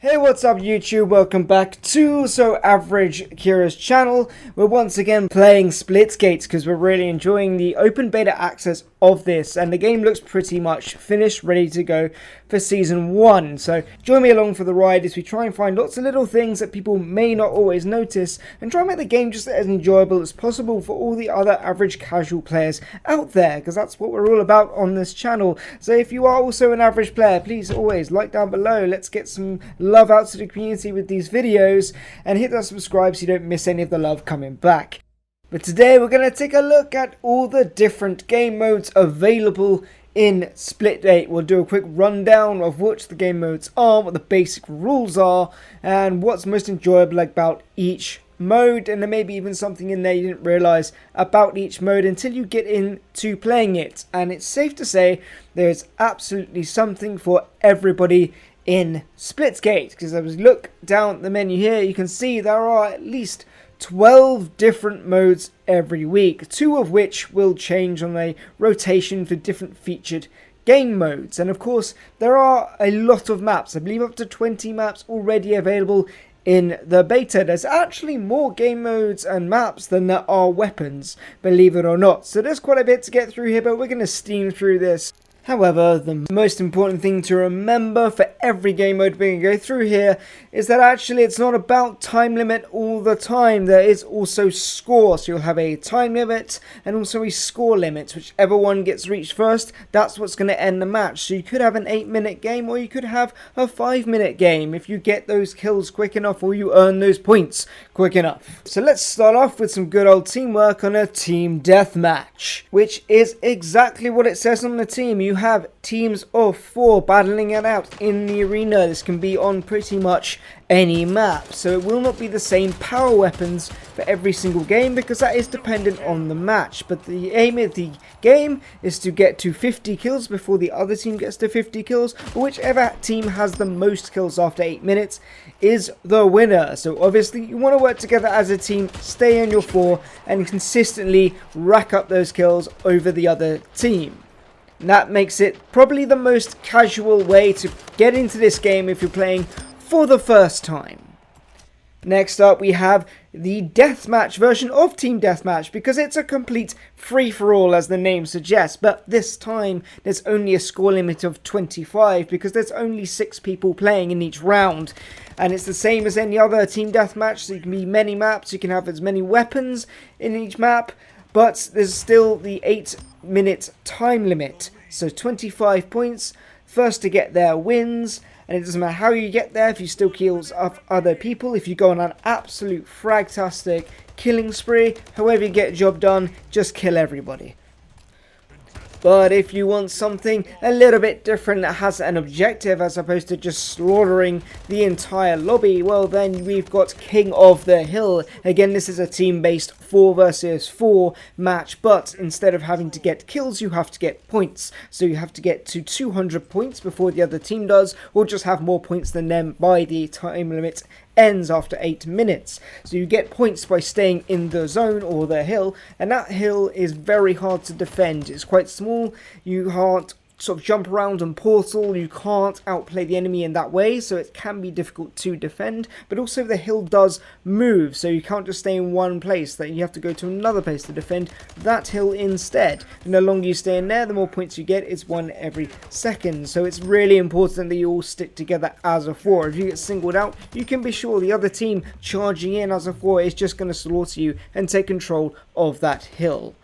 Hey, what's up YouTube? Welcome back to SoAverage Kira's channel. We're once again playing Splitgate because we're really enjoying the open beta access of this, and the game looks pretty much finished, ready to go for Season 1. So join me along for the ride as we try and find lots of little things that people may not always notice and try and make the game just as enjoyable as possible for all the other average casual players out there, because that's what we're all about on this channel. So if you are also an average player, please always like down below. Let's get some love out to the community with these videos and hit that subscribe so you don't miss any of the love coming back. But today we're going to take a look at all the different game modes available in Splitgate. We'll do a quick rundown of which the game modes are, what the basic rules are, and what's most enjoyable about each mode, and there may be even something in there you didn't realise about each mode until you get into playing it. And it's safe to say there's absolutely something for everybody in Splitgate, because as we look down the menu here, you can see there are at least 12 different modes every week, 2 of which will change on a rotation for different featured game modes. And of course there are a lot of maps, I believe up to 20 maps already available in the beta. There's actually more game modes and maps than there are weapons, believe it or not. So there's quite a bit to get through here, but we're going to steam through this. However, the most important thing to remember for every game mode we're going to go through here is that actually it's not about time limit all the time. There is also score, so you'll have a time limit and also a score limit. Whichever one gets reached first, that's what's going to end the match. So you could have an 8-minute game, or you could have a 5-minute game if you get those kills quick enough or you earn those points quick enough. So let's start off with some good old teamwork on a team deathmatch, which is exactly what it says on the team. You have teams of 4 battling it out in the arena. This can be on pretty much any map, so it will not be the same power weapons for every single game because that is dependent on the match. But the aim of the game is to get to 50 kills before the other team gets to 50 kills, or whichever team has the most kills after 8 minutes is the winner. So obviously you want to work together as a team, stay on your 4 and consistently rack up those kills over the other team. And that makes it probably the most casual way to get into this game if you're playing for the first time. Next up we have the deathmatch version of Team Deathmatch, because it's a complete free-for-all as the name suggests, but this time there's only a score limit of 25 because there's only 6 people playing in each round. And it's the same as any other Team Deathmatch, so you can be many maps, you can have as many weapons in each map, but there's still the 8-minute time limit. So 25 points, first to get there wins, and it doesn't matter how you get there if you still kills off other people. If you go on an absolute fragtastic killing spree, however you get the job done, just kill everybody. But if you want something a little bit different that has an objective as opposed to just slaughtering the entire lobby, well then we've got King of the Hill. Again, this is a team-based 4 versus 4 match, but instead of having to get kills, you have to get points. So you have to get to 200 points before the other team does, or just have more points than them by the time limit ends after 8 minutes. So you get points by staying in the zone or the hill, and that hill is very hard to defend. It's quite small, you can't sort of jump around and portal, you can't outplay the enemy in that way, so it can be difficult to defend. But also the hill does move, so you can't just stay in one place, that you have to go to another place to defend that hill instead. And the longer you stay in there, the more points you get. It's 1 every second, so it's really important that you all stick together as a 4. If you get singled out, you can be sure the other team charging in as a 4 is just going to slaughter you and take control of that hill.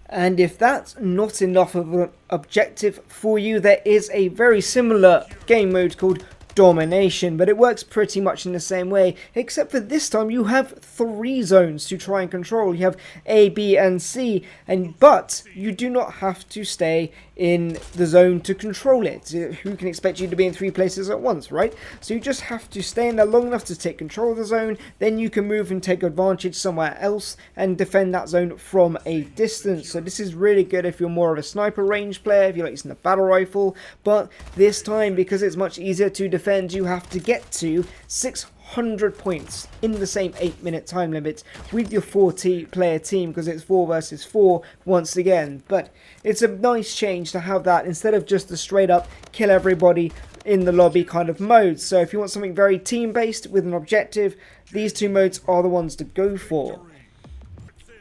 And if that's not enough of an objective for you, there is a very similar game mode called Domination, but it works pretty much in the same way, except for this time you have 3 zones to try and control. You have A, B and C, but you do not have to stay in the zone to control it. Who can expect you to be in 3 places at once, right? So you just have to stay in there long enough to take control of the zone, then you can move and take advantage somewhere else and defend that zone from a distance. So this is really good if you're more of a sniper range player, if you like using a battle rifle, but this time, because it's much easier to defend, you have to get to 600 points in the same 8-minute time limit with your 4-player team, because it's 4 versus 4 once again. But it's a nice change to have that instead of just the straight up kill everybody in the lobby kind of modes. So if you want something very team-based with an objective, these two modes are the ones to go for.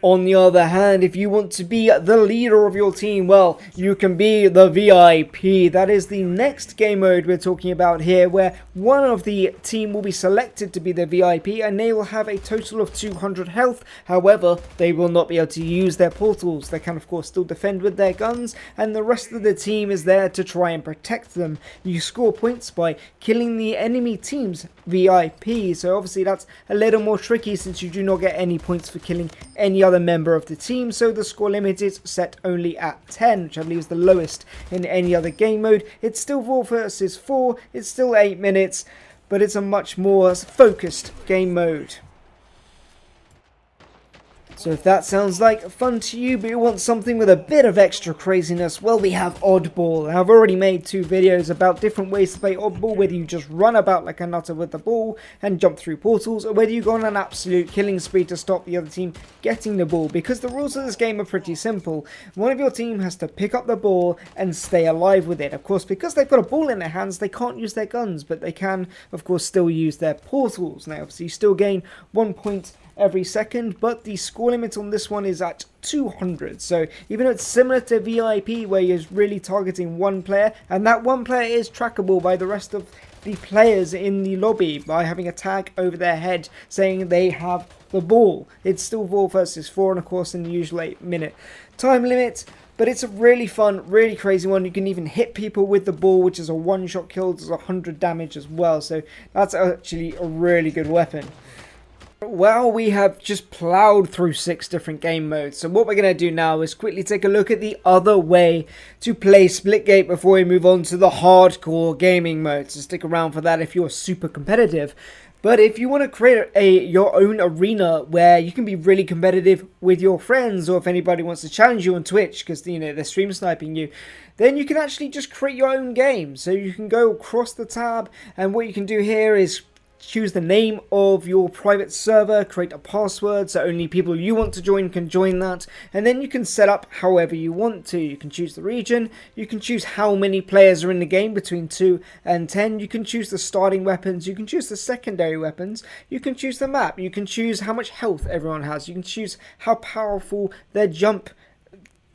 On the other hand, if you want to be the leader of your team, well, you can be the VIP. That is the next game mode we're talking about here, where one of the team will be selected to be the VIP, and they will have a total of 200 health. However, they will not be able to use their portals. They can, of course, still defend with their guns, and the rest of the team is there to try and protect them. You score points by killing the enemy team's VIP, so obviously that's a little more tricky since you do not get any points for killing any other member of the team, so the score limit is set only at 10, which I believe is the lowest in any other game mode. It's still 4 versus 4, it's still 8 minutes, but it's a much more focused game mode. So if that sounds like fun to you, but you want something with a bit of extra craziness, well, we have Oddball. I've already made 2 videos about different ways to play Oddball, whether you just run about like a nutter with the ball and jump through portals, or whether you go on an absolute killing spree to stop the other team getting the ball, because the rules of this game are pretty simple. One of your team has to pick up the ball and stay alive with it. Of course, because they've got a ball in their hands, they can't use their guns, but they can, of course, still use their portals. Now, obviously, you still gain 1 point every second, but the score limit on this one is at 200. So even though it's similar to VIP, where you're really targeting one player, and that one player is trackable by the rest of the players in the lobby by having a tag over their head saying they have the ball, it's still 4 versus 4, and of course in the usual 8-minute time limit. But it's a really fun, really crazy one. You can even hit people with the ball, which is a one-shot kill, does 100 damage as well. So that's actually a really good weapon. Well, we have just plowed through 6 different game modes, so what we're going to do now is quickly take a look at the other way to play Splitgate before we move on to the hardcore gaming mode, so stick around for that if you're super competitive. But if you want to create your own arena where you can be really competitive with your friends, or if anybody wants to challenge you on Twitch because, you know, they're stream sniping you, then you can actually just create your own game. So you can go across the tab, and what you can do here is choose the name of your private server, create a password so only people you want to join can join that, and then you can set up however you want to. You can choose the region, you can choose how many players are in the game between 2 and 10, you can choose the starting weapons, you can choose the secondary weapons, you can choose the map, you can choose how much health everyone has, you can choose how powerful their jump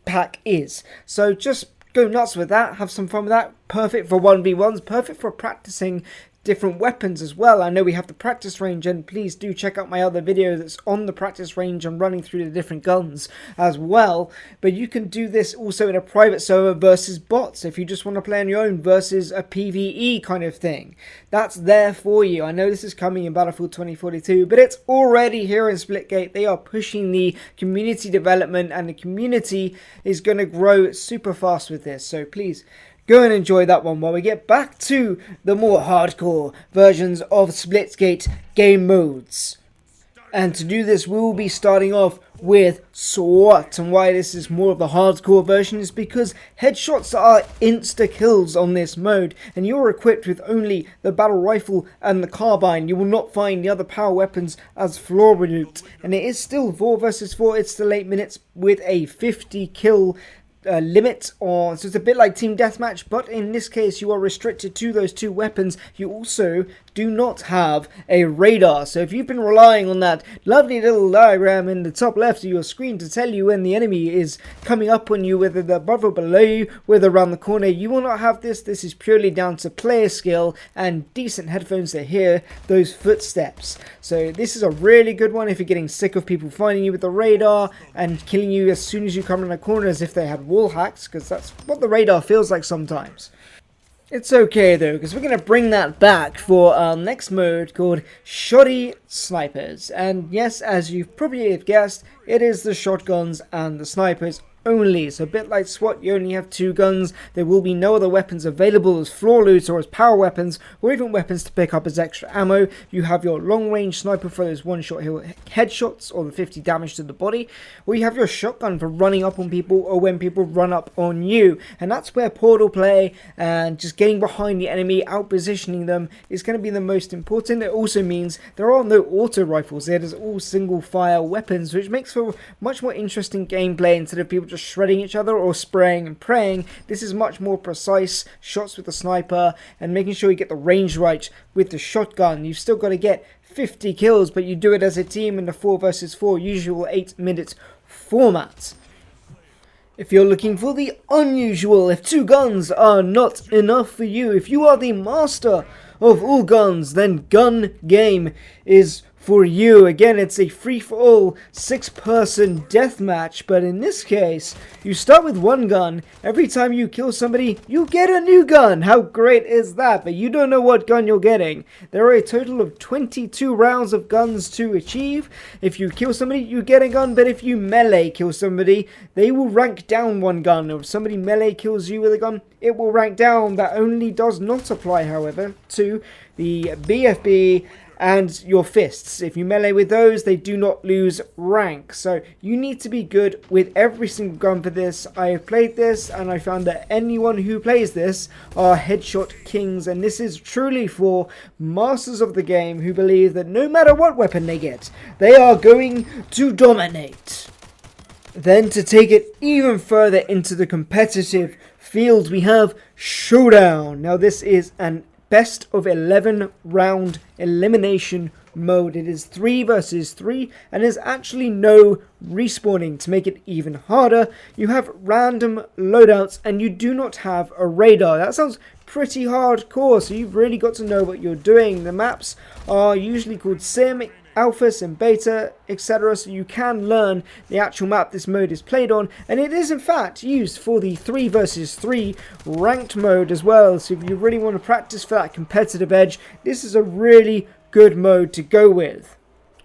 pack is. So just go nuts with that, have some fun with that. Perfect for 1v1s, perfect for practicing different weapons as well. I know we have the practice range, and please do check out my other video that's on the practice range and running through the different guns as well. But you can do this also in a private server versus bots if you just want to play on your own, versus a PvE kind of thing. That's there for you. I know this is coming in Battlefield 2042, but it's already here in Splitgate. They are pushing the community development, and the community is going to grow super fast with this, so please go and enjoy that one while we get back to the more hardcore versions of Splitgate game modes. And to do this, we will be starting off with SWAT. And why this is more of the hardcore version is because headshots are insta-kills on this mode, and you're equipped with only the battle rifle and the carbine. You will not find the other power weapons as floor loot. And it is still 4 versus 4, it's still 8 minutes with a 50 kill limit on, so it's a bit like team deathmatch, but in this case you are restricted to those 2 weapons. You also do not have a radar, so if you've been relying on that lovely little diagram in the top left of your screen to tell you when the enemy is coming up on you, whether they're above or below you, whether around the corner, you will not have this. This is purely down to player skill and decent headphones to hear those footsteps. So this is a really good one if you're getting sick of people finding you with the radar and killing you as soon as you come around the corner as if they had wall hacks, because that's what the radar feels like sometimes. It's okay though, because we're going to bring that back for our next mode called Shoddy Snipers. And yes, as you probably have guessed, it is the shotguns and the snipers only. So a bit like SWAT, you only have 2 guns. There will be no other weapons available as floor loot or as power weapons, or even weapons to pick up as extra ammo. You have your long range sniper for those one-shot headshots or the 50 damage to the body, or you have your shotgun for running up on people or when people run up on you. And that's where portal play and just getting behind the enemy, out positioning them, is going to be the most important. It also means there are no auto rifles. It is all single fire weapons, which makes for much more interesting gameplay instead of people just just shredding each other or spraying and praying. This is much more precise shots with the sniper and making sure you get the range right with the shotgun. You've still got to get 50 kills, but you do it as a team in the 4 versus 4 usual 8-minute format. If you're looking for the unusual, if 2 guns are not enough for you, if you are the master of all guns, then Gun Game is for you. Again, it's a free-for-all 6-person deathmatch, but in this case, you start with 1 gun. Every time you kill somebody, you get a new gun. How great is that? But you don't know what gun you're getting. There are a total of 22 rounds of guns to achieve. If you kill somebody, you get a gun, but if you melee kill somebody, they will rank down 1 gun. If somebody melee kills you with a gun, it will rank down. That only does not apply, however, to the BFB and your fists. If you melee with those, they do not lose rank. So you need to be good with every single gun for this. I have played this and I found that anyone who plays this are headshot kings, and this is truly for masters of the game who believe that no matter what weapon they get, they are going to dominate. Then to take it even further into the competitive field, we have Showdown. Now this is an best of 11 round elimination mode. It is 3 versus 3 and there's actually no respawning. To make it even harder, you have random loadouts and you do not have a radar. That sounds pretty hardcore, so you've really got to know what you're doing. The maps are usually called Sim, Alpha, Sim Beta, etc. So you can learn the actual map this mode is played on, and it is in fact used for the 3 versus 3 ranked mode as well. So if you really want to practice for that competitive edge, this is a really good mode to go with.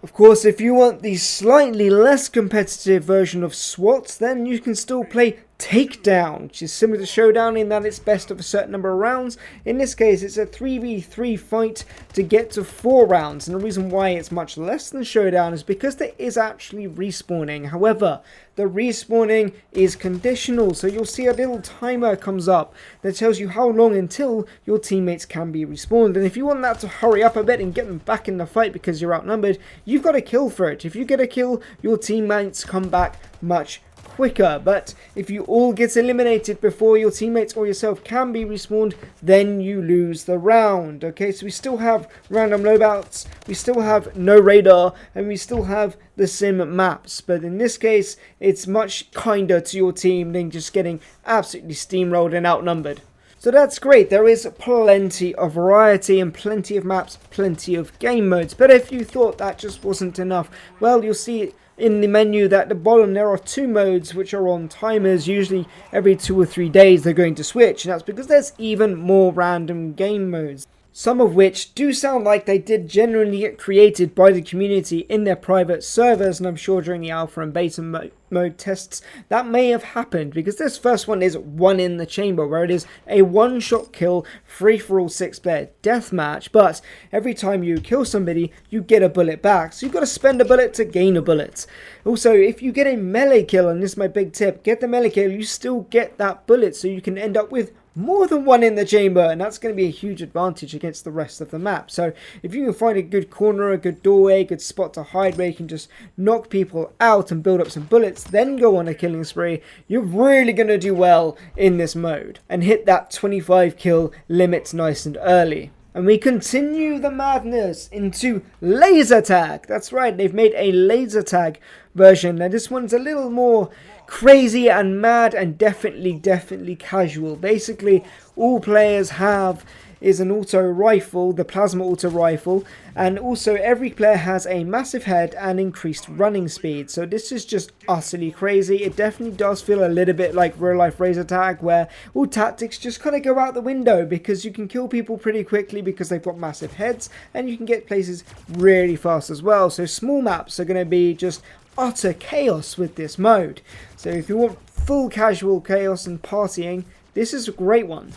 Of course, if you want the slightly less competitive version of SWAT, then you can still play Takedown, which is similar to Showdown in that it's best of a certain number of rounds. In this case, it's a 3v3 fight to get to 4 rounds, and the reason why it's much less than Showdown is because there is actually respawning. However, the respawning is conditional, so you'll see a little timer comes up that tells you how long until your teammates can be respawned, and if you want that to hurry up a bit and get them back in the fight because you're outnumbered, you've got to kill for it. If you get a kill, your teammates come back much quicker. But if you all get eliminated before your teammates or yourself can be respawned, then you lose the round. Okay, so we still have random loadouts, we still have no radar, and we still have the sim maps, but in this case it's much kinder to your team than just getting absolutely steamrolled and outnumbered. So that's great. There is plenty of variety and plenty of maps, plenty of game modes. But if you thought that just wasn't enough, well, you'll see in the menu that at the bottom there are 2 modes which are on timers. Usually every 2 or 3 days they're going to switch, and that's because there's even more random game modes. Some of which do sound like they did genuinely get created by the community in their private servers, and I'm sure during the alpha and beta mode tests that may have happened, because this first one is One in the Chamber, where it is a one-shot kill, free-for-all 6-player deathmatch, but every time you kill somebody, you get a bullet back, so you've got to spend a bullet to gain a bullet. Also, if you get a melee kill, and this is my big tip, get the melee kill, you still get that bullet, so you can end up with more than one in the chamber, and that's going to be a huge advantage against the rest of the map. So if you can find a good corner, a good doorway, a good spot to hide where you can just knock people out and build up some bullets, then go on a killing spree, you're really going to do well in this mode and hit that 25 kill limit nice and early. And we continue the madness into laser tag. That's right, they've made a laser tag version. Now this one's a little more crazy and mad and definitely casual. Basically, all players have is an auto rifle, the plasma auto rifle, and also every player has a massive head and increased running speed. So this is just utterly crazy. It definitely does feel a little bit like real life laser tag, where all tactics just kind of go out the window because you can kill people pretty quickly because they've got massive heads, and you can get places really fast as well. So small maps are going to be just utter chaos with this mode. So if you want full casual chaos and partying, this is a great one.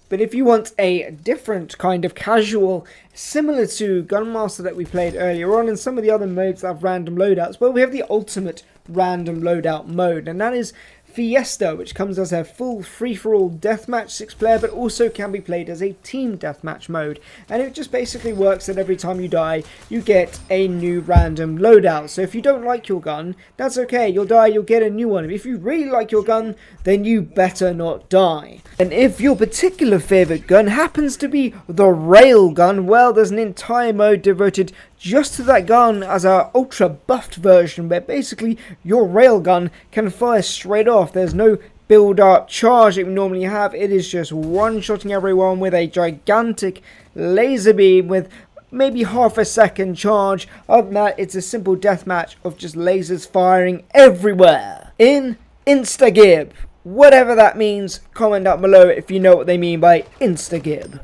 But if you want a different kind of casual, similar to Gunmaster that we played earlier on and some of the other modes that have random loadouts, well, we have the ultimate random loadout mode, and that is Fiesta, which comes as a full free-for-all deathmatch 6-player, but also can be played as a team deathmatch mode. And it just basically works that every time you die, you get a new random loadout. So if you don't like your gun, that's okay. You'll die, you'll get a new one. If you really like your gun, then you better not die. And if your particular favorite gun happens to be the railgun, well, there's an entire mode devoted just to that gun as our ultra buffed version, where basically your railgun can fire straight off. There's no build up charge that we normally have. It is just one-shotting everyone with a gigantic laser beam with maybe half a second charge. Other than that, it's a simple deathmatch of just lasers firing everywhere in Instagib. Whatever that means, comment down below if you know what they mean by Instagib.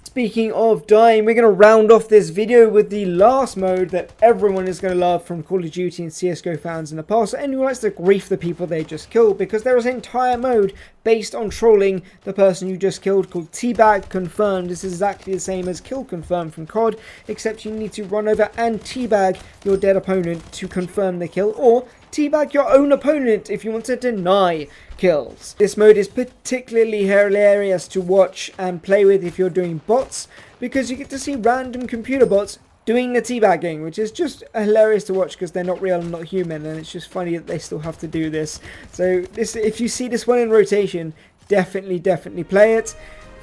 Speaking of dying, we're going to round off this video with the last mode that everyone is going to love from Call of Duty and CSGO fans in the past. So anyone likes to grief the people they just killed, because there is an entire mode based on trolling the person you just killed called Teabag Confirmed. This is exactly the same as Kill Confirmed from COD, except you need to run over and teabag your dead opponent to confirm the kill, or teabag your own opponent if you want to deny kills. This mode is particularly hilarious to watch and play with if you're doing bots, because you get to see random computer bots doing the teabagging, which is just hilarious to watch because they're not real and not human, and it's just funny that they still have to do this. So this, if you see this one in rotation, definitely play it.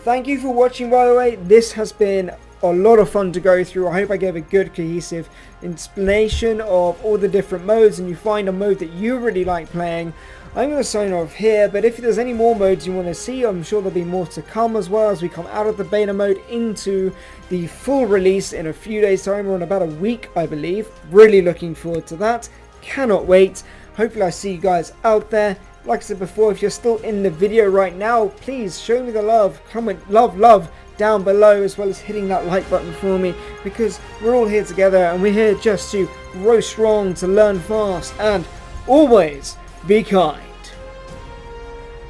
Thank you for watching, by the way. This has been a lot of fun to go through. I hope I gave a good cohesive explanation of all the different modes, and you find a mode that you really like playing. I'm going to sign off here, but if there's any more modes you want to see, I'm sure there'll be more to come as well as we come out of the beta mode into the full release in a few days time, or in about a week I believe. Really looking forward to that. Cannot wait. Hopefully I see you guys out there. Like I said before, if you're still in the video right now, please show me the love. Comment love down below, as well as hitting that like button for me, because we're all here together and we're here just to grow strong, to learn fast, and always be kind.